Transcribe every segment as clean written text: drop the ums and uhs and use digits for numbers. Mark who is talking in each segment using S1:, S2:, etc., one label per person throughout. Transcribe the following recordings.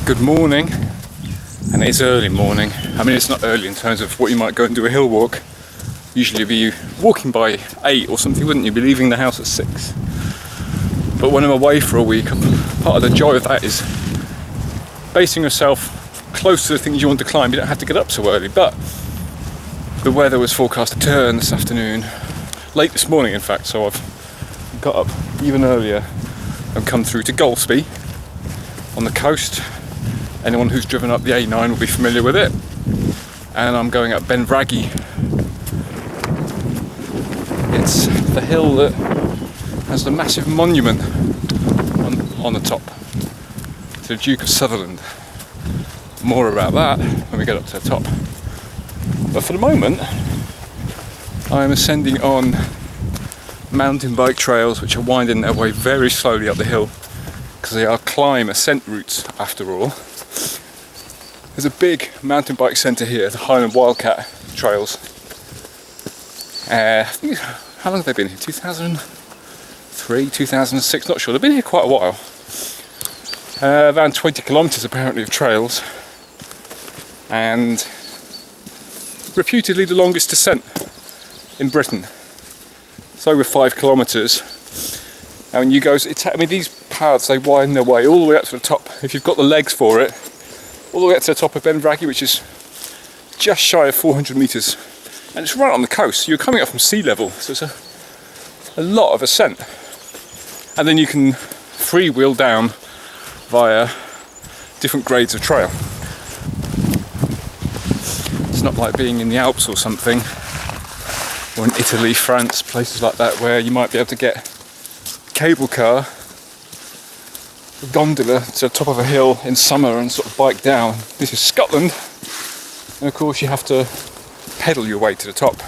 S1: Good morning, and it is early morning. I mean, it's not early in terms of what you might go and do a hill walk. Usually you'd be walking by 8 or something, wouldn't you? Be leaving the house at 6. But when I'm away for a week, part of the joy of that is basing yourself close to the things you want to climb. You don't have to get up so early, but the weather was forecast to turn this afternoon, late this morning in fact, so I've got up even earlier and come through to Golspie on the coast. Anyone who's driven up the A9 will be familiar with it. And I'm going up Ben Bhraggie. It's the hill that has the massive monument on the top to the Duke of Sutherland. More about that when we get up to the top. But for the moment, I'm ascending on mountain bike trails which are winding their way very slowly up the hill because they are climb ascent routes after all. There's a big mountain bike centre here, the Highland Wildcat trails. I think, how long have they been here? 2003, 2006, not sure. They've been here quite a while. Around 20 kilometres apparently of trails, and reputedly the longest descent in Britain. It's over 5 kilometres. And when you go, these paths, they wind their way all the way up to the top. If you've got the legs for it, all the way up to the top of Ben Bhraggie, which is just shy of 400 metres. And it's right on the coast. You're coming up from sea level, so it's a lot of ascent. And then you can freewheel down via different grades of trail. It's not like being in the Alps or something, or in Italy, France, places like that, where you might be able to get a cable car, a gondola to the top of a hill in summer and sort of bike down. This is Scotland, and of course you have to pedal your way to the top,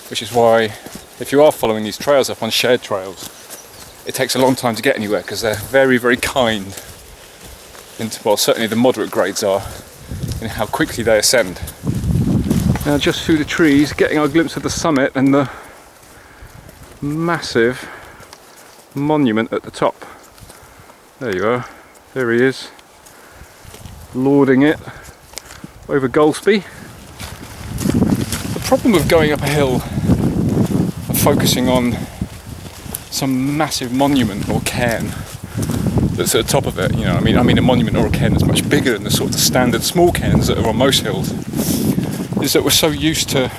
S1: which is why if you are following these trails up on shared trails, it takes a long time to get anywhere because they're very, very kind, well, certainly the moderate grades are, in how quickly they ascend. Now just through the trees, getting our glimpse of the summit and the massive monument at the top. There you are, there he is, lording it over Golspie. The problem with going up a hill and focusing on some massive monument or cairn that's at the top of it, you know, I mean a monument or a cairn that's much bigger than the sort of standard small cairns that are on most hills, is that we're so used to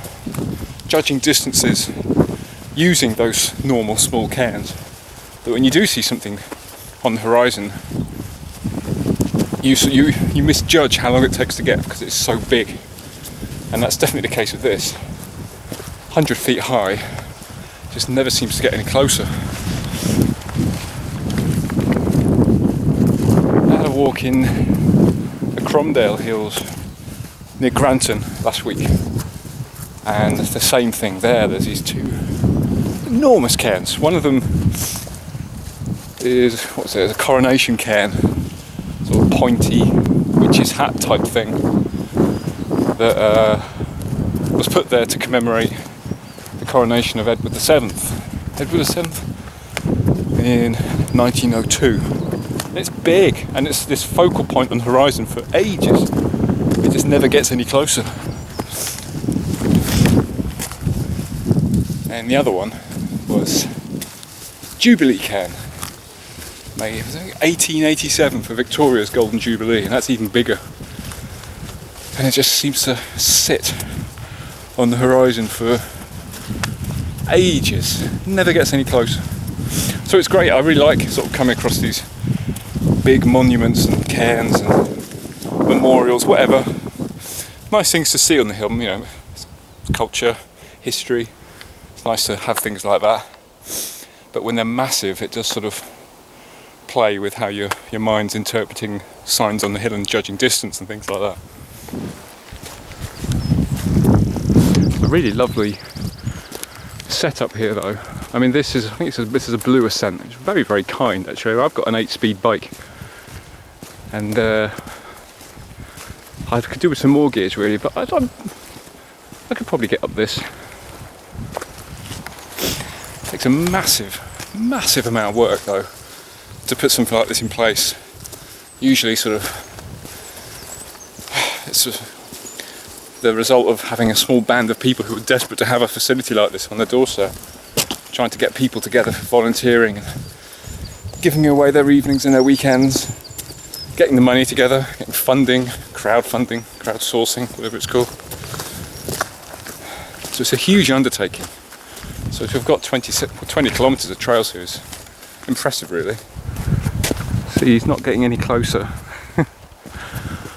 S1: judging distances using those normal small cairns that when you do see something on the horizon, you misjudge how long it takes to get because it's so big. And that's definitely the case with this. 100 feet high, just never seems to get any closer. I had a walk in the Cromdale Hills near Granton last week, and it's the same thing there. There's these two enormous cairns. One of them is, a coronation cairn, sort of pointy witch's hat type thing that was put there to commemorate the coronation of Edward VII in 1902. And it's big, and it's this focal point on the horizon for ages. It just never gets any closer. And the other one was Jubilee Cairn, made 1887 for Victoria's Golden Jubilee, and that's even bigger. And it just seems to sit on the horizon for ages, never gets any closer. So it's great. I really like sort of coming across these big monuments and cairns and memorials, whatever. Nice things to see on the hill, you know, culture, history. It's nice to have things like that. But when they're massive, it does sort of play with how your mind's interpreting signs on the hill and judging distance and things like that. A really lovely setup here though. I mean, this is a blue ascent. It's very, very kind actually. I've got an 8-speed bike, and I could do with some more gears really, but I could probably get up this. It takes a massive amount of work though to put something like this in place. usually sort of it's the result of having a small band of people who are desperate to have a facility like this on their doorstep, trying to get people together for volunteering and giving away their evenings and their weekends, getting the money together, getting funding, crowdsourcing, whatever it's called. So it's a huge undertaking. So if we've got 20 kilometres of trails here, is impressive really. See, he's not getting any closer.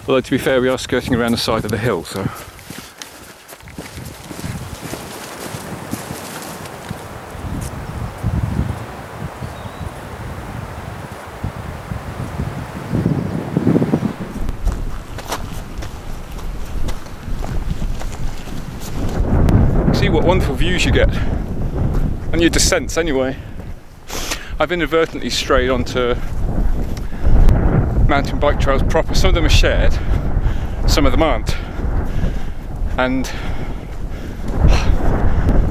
S1: Although to be fair, we are skirting around the side of the hill, so. See what wonderful views you get on your descents anyway. I've inadvertently strayed onto mountain bike trails proper. Some of them are shared, some of them aren't. And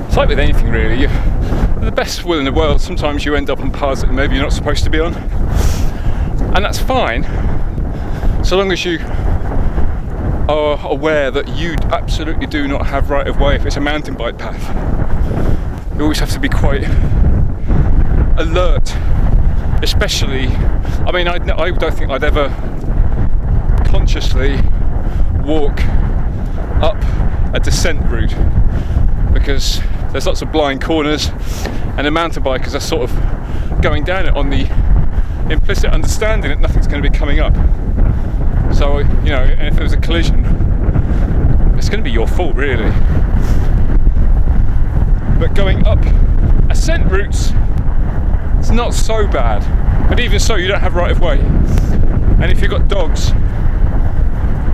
S1: it's like with anything really, with the best will in the world, sometimes you end up on paths that maybe you're not supposed to be on. And that's fine, so long as you are aware that you absolutely do not have right of way if it's a mountain bike path. You always have to be quite alert, especially, I mean, I don't think I'd ever consciously walk up a descent route because there's lots of blind corners and the mountain bikers are sort of going down it on the implicit understanding that nothing's going to be coming up. So, you know, if there was a collision, it's going to be your fault really. But going up ascent routes, it's not so bad. But even so, you don't have right of way. And if you've got dogs,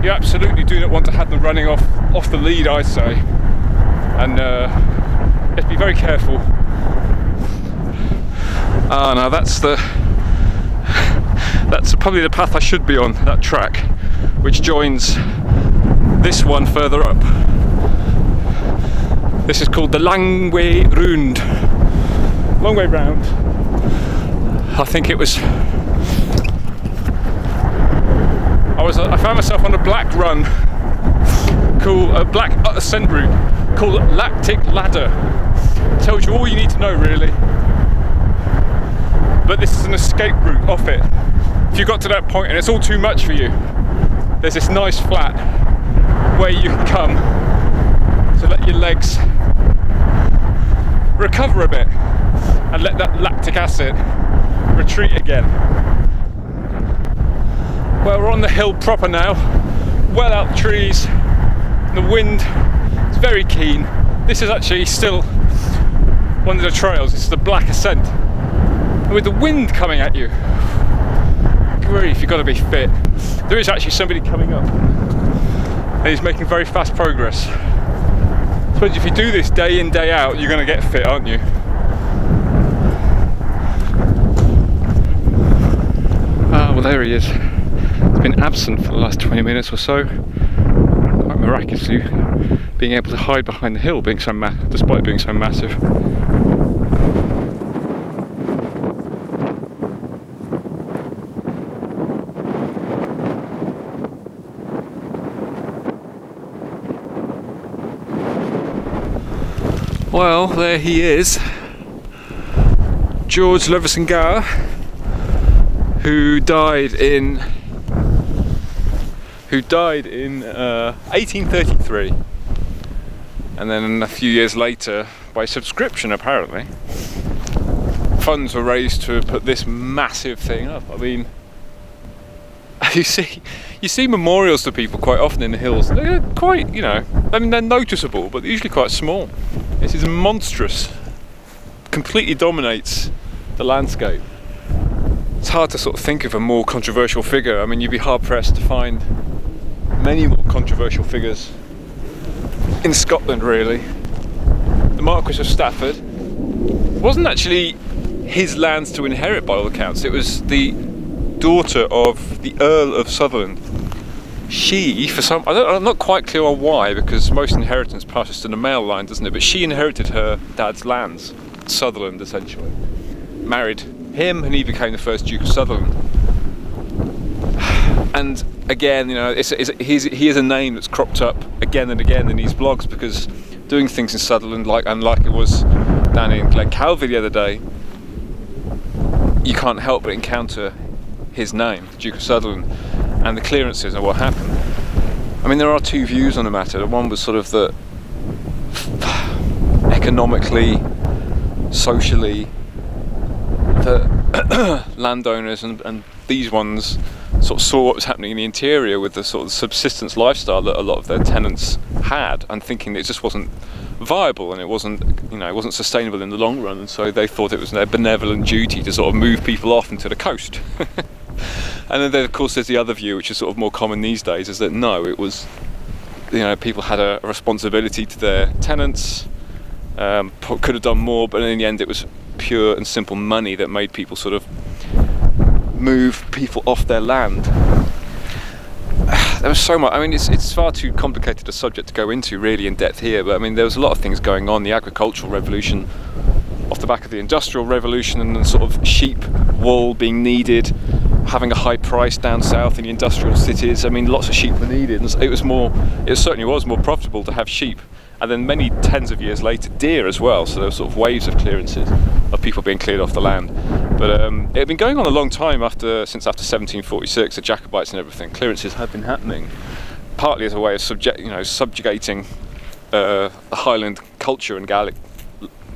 S1: you absolutely do not want to have them running off the lead, I'd say. And let's be very careful. Now that's probably the path I should be on, that track, which joins this one further up. This is called the Long Way Round. Long Way Round. I think it was. I found myself on a black run, a black ascent route called Lactic Ladder. Tells you all you need to know really. But this is an escape route off it. If you got to that point and it's all too much for you, there's this nice flat where you can come to let your legs recover a bit and let that lactic acid retreat again. Well, we're on the hill proper now, well out the trees, the wind is very keen. This is actually still one of the trails, this is the Black Ascent. And with the wind coming at you, grief, you've got to be fit. There is actually somebody coming up and he's making very fast progress. I suppose if you do this day in, day out, you're going to get fit, aren't you? Well, there he is. He's been absent for the last 20 minutes or so, quite miraculously being able to hide behind the hill, despite being so massive. Well, there he is, George Leveson Gower, who died in 1833, and then a few years later, by subscription apparently, funds were raised to put this massive thing up. I mean, you see memorials to people quite often in the hills. They're quite, you know, I mean, they're noticeable, but they're usually quite small. This is monstrous, completely dominates the landscape. It's hard to sort of think of a more controversial figure. I mean, you'd be hard pressed to find many more controversial figures in Scotland, really. The Marquis of Stafford wasn't actually his lands to inherit by all accounts. It was the daughter of the Earl of Sutherland. She, I'm not quite clear on why, because most inheritance passes to the male line, doesn't it? But she inherited her dad's lands, Sutherland essentially. Married him and he became the first Duke of Sutherland. And again, he is a name that's cropped up again and again in these blogs, because doing things in Sutherland, like it was down in Glen Calvy the other day, you can't help but encounter his name, the Duke of Sutherland, and the clearances and what happened. I mean, there are two views on the matter. The one was sort of that economically, socially, the landowners and these ones sort of saw what was happening in the interior with the sort of subsistence lifestyle that a lot of their tenants had, and thinking that it just wasn't viable and it wasn't sustainable in the long run, and so they thought it was their benevolent duty to sort of move people off into the coast. And then of course there's the other view, which is sort of more common these days, is that no, it was, people had a responsibility to their tenants, could have done more, but in the end it was pure and simple money that made people sort of move people off their land. There was so much. I mean, it's far too complicated a subject to go into really in depth here, but I mean, there was a lot of things going on. The agricultural revolution off the back of the industrial revolution, and the sort of sheep wool being needed, having a high price down south in the industrial cities. I mean, lots of sheep were needed, and it certainly was more profitable to have sheep. And then many tens of years later, deer as well. So there were sort of waves of clearances of people being cleared off the land. But it had been going on a long time since after 1746, the Jacobites and everything. Clearances had been happening, partly as a way of subjugating the Highland culture and Gaelic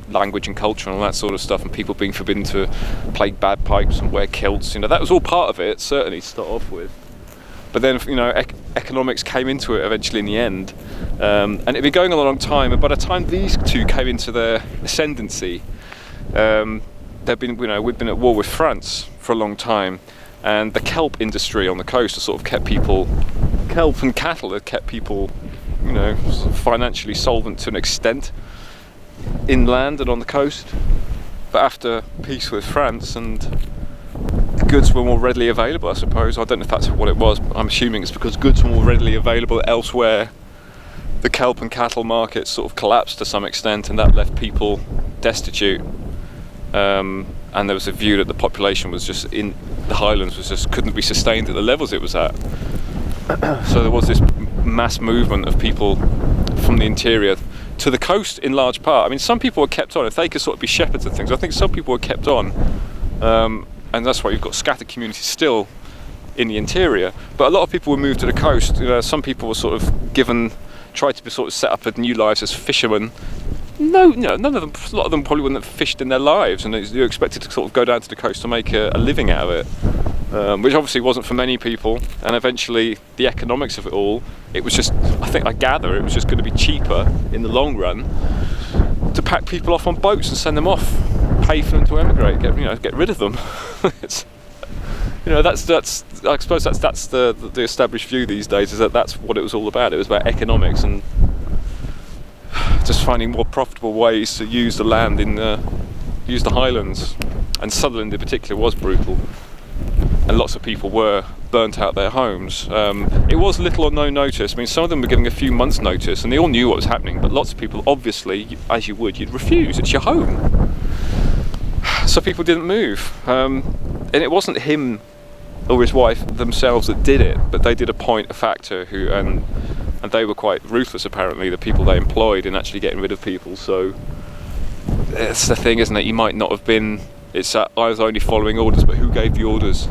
S1: language and culture and all that sort of stuff, and people being forbidden to play bagpipes and wear kilts. That was all part of it, certainly to start off with. But then, economics came into it eventually in the end, and it'd been going on a long time. And by the time these two came into their ascendancy, we'd been at war with France for a long time, and the kelp industry on the coast has sort of kept people, kelp and cattle had kept people, financially solvent to an extent, inland and on the coast. But after peace with France, and goods were more readily available, I suppose. I don't know if that's what it was, but I'm assuming it's because goods were more readily available elsewhere. The kelp and cattle markets sort of collapsed to some extent, and that left people destitute. And there was a view that the population was just in the Highlands couldn't be sustained at the levels it was at. So there was this mass movement of people from the interior to the coast in large part. I mean, some people were kept on if they could sort of be shepherds and things. I think some people were kept on. And that's why you've got scattered communities still in the interior. But a lot of people were moved to the coast. Some people were sort of tried to be sort of set up new lives as fishermen. None of them. A lot of them probably wouldn't have fished in their lives, and you're expected to sort of go down to the coast to make a living out of it, which obviously wasn't for many people. And eventually, the economics of it all, it was just. I gather it was just going to be cheaper in the long run to pack people off on boats and send them off. Pay for them to emigrate, get rid of them. That's I suppose that's the established view these days, is that that's what it was all about. It was about economics and just finding more profitable ways to use the land use the Highlands. And Sutherland in particular was brutal, and lots of people were burnt out their homes. It was little or no notice. I mean, some of them were giving a few months' notice, and they all knew what was happening. But lots of people, obviously, as you'd refuse. It's your home. So people didn't move, and it wasn't him or his wife themselves that did it, but they did appoint a factor and they were quite ruthless, apparently, the people they employed in actually getting rid of people. So it's the thing, isn't it? You might not have been. It's I was only following orders, but who gave the orders?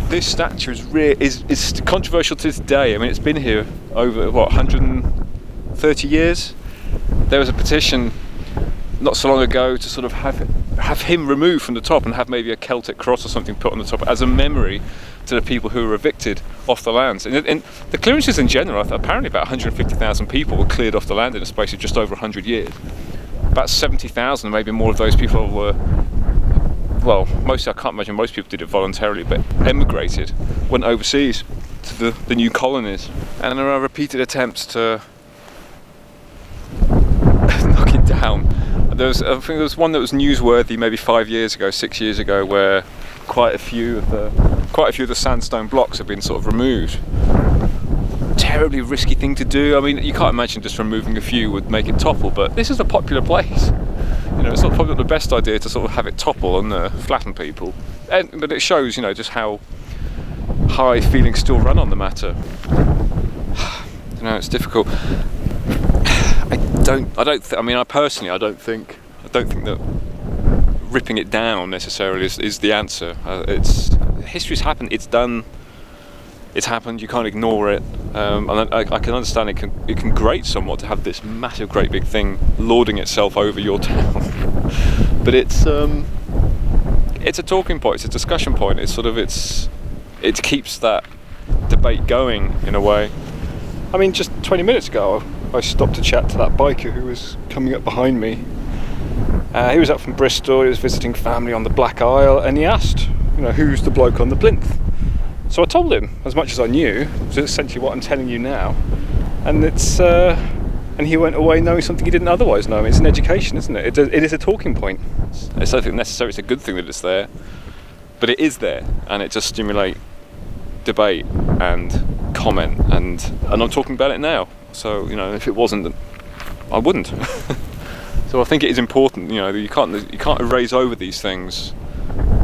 S1: This statue is controversial to this day. I mean, it's been here over 130 years. There was a petition not so long ago to sort of have him removed from the top and have maybe a Celtic cross or something put on the top as a memory to the people who were evicted off the lands. And the clearances in general, apparently about 150,000 people were cleared off the land in a space of just over 100 years. About 70,000, maybe more of those people were, well, mostly, I can't imagine most people did it voluntarily, but emigrated, went overseas to the new colonies. And there are repeated attempts to knock it down. I think there was one that was newsworthy maybe 6 years ago, where quite a few of the sandstone blocks have been sort of removed. Terribly risky thing to do. I mean, you can't imagine just removing a few would make it topple, but this is a popular place. It's not probably the best idea to sort of have it topple and flatten people. But it shows, just how high feelings still run on the matter. You know, it's difficult. I don't think that ripping it down necessarily is the answer. History's happened. It's done. It's happened. You can't ignore it. And I can understand it can grate somewhat to have this massive, great big thing lording itself over your town. But it's a talking point. It's a discussion point. It keeps that debate going in a way. I mean, just 20 minutes ago, I stopped to chat to that biker who was coming up behind me. He was up from Bristol. He was visiting family on the Black Isle, and he asked, who's the bloke on the plinth? So I told him as much as I knew, which is essentially what I'm telling you now. And and he went away knowing something he didn't otherwise know. It's an education, isn't it? It is a talking point. I don't think necessarily it's a good thing that it's there, but it is there, and it just stimulates debate and comment, and I'm talking about it now. So if it wasn't, I wouldn't. So I think it is important. You can't erase over these things.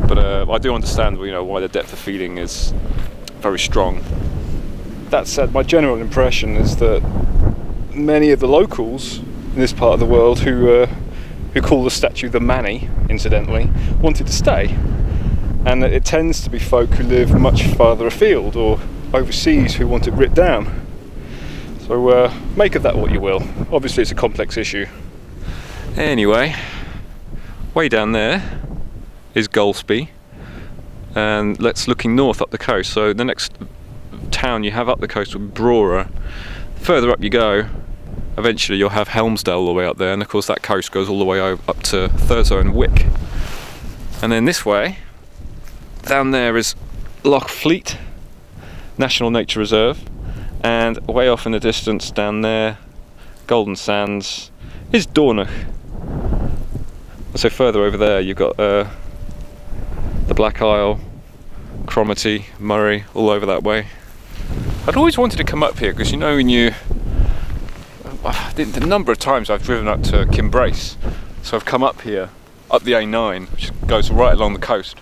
S1: But I do understand, why the depth of feeling is very strong. That said, my general impression is that many of the locals in this part of the world who call the statue the Mannie, incidentally, wanted to stay. And that it tends to be folk who live much farther afield or overseas who want it ripped down. So make of that what you will. Obviously it's a complex issue. Anyway, way down there is Golspie, and that's looking north up the coast. So the next town you have up the coast will be Brora. Further up you go, eventually you'll have Helmsdale all the way up there, and of course that coast goes all the way up to Thurso and Wick. And then this way, down there is Loch Fleet National Nature Reserve, and way off in the distance down there, Golden Sands, is Dornoch. So further over there you've got the Black Isle, Cromarty, Murray, all over that way. I'd always wanted to come up here because the number of times I've driven up to Kimbrace, so I've come up here, up the A9, which goes right along the coast,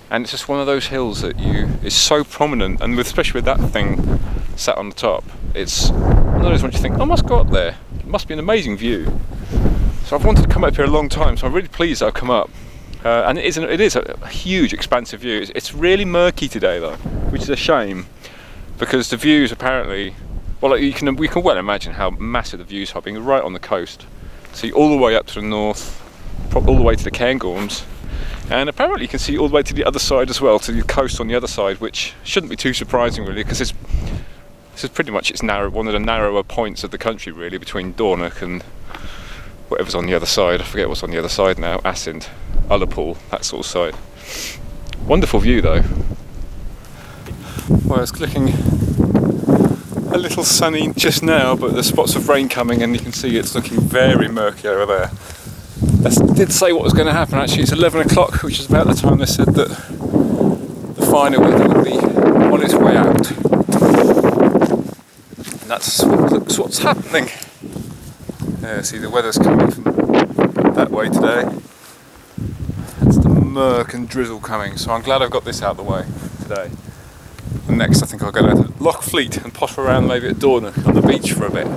S1: and it's just one of those hills that is so prominent, and especially with that thing sat on the top, it's one of those ones you think, I must go up there, it must be an amazing view. So I've wanted to come up here a long time, so I'm really pleased I've come up. And it is a huge, expansive view. It's really murky today though, which is a shame, because the views apparently, we can well imagine how massive the views are, being right on the coast. See all the way up to the north, all the way to the Cairngorms, and apparently you can see all the way to the other side as well, to the coast on the other side, which shouldn't be too surprising really, because this is pretty much one of the narrower points of the country really, between Dornoch and whatever's on the other side. I forget what's on the other side now. Assynt, Ullapool, that sort of side. Wonderful view though. Well, it's looking a little sunny just now, but there's spots of rain coming, and you can see it's looking very murky over there. That did say what was going to happen actually. It's 11 o'clock, which is about the time they said that the finer weather would be on its way out. And that's what's happening. See, the weather's coming from that way today. It's the murk and drizzle coming, so I'm glad I've got this out of the way today. And next I think I'll go down to Loch Fleet and potter around maybe at Dornoch on the beach for a bit.